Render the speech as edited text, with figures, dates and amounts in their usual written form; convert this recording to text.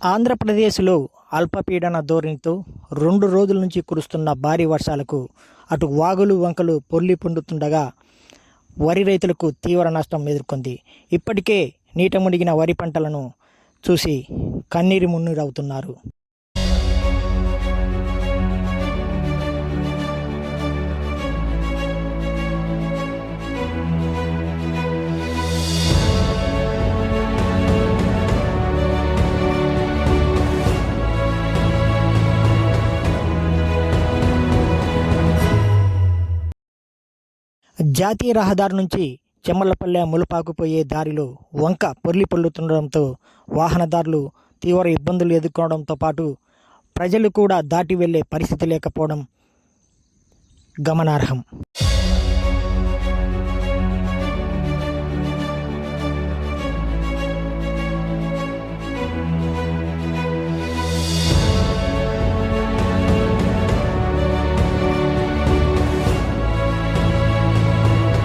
ఆంధ్రప్రదేశ్లో అల్పపీడన ధోరణితో 2 రోజుల నుంచి కురుస్తున్న భారీ వర్షాలకు అటు వాగులు వంకలు పొర్లి పొందుతుండగా వరి రైతులకు తీవ్ర నష్టం ఎదుర్కొంది. ఇప్పటికే నీట మునిగిన వరి పంటలను చూసి కన్నీరు మున్నీరవుతున్నారు. జాతీయ రహదారి నుంచి చెమ్మలపల్లె ములపాకు పోయే దారిలో వంక పొర్లి పొర్లుతుండడంతో వాహనదారులు తీవ్ర ఇబ్బందులు ఎదుర్కోవడంతో పాటు ప్రజలు కూడా దాటి వెళ్లే పరిస్థితి లేకపోవడం గమనార్హం.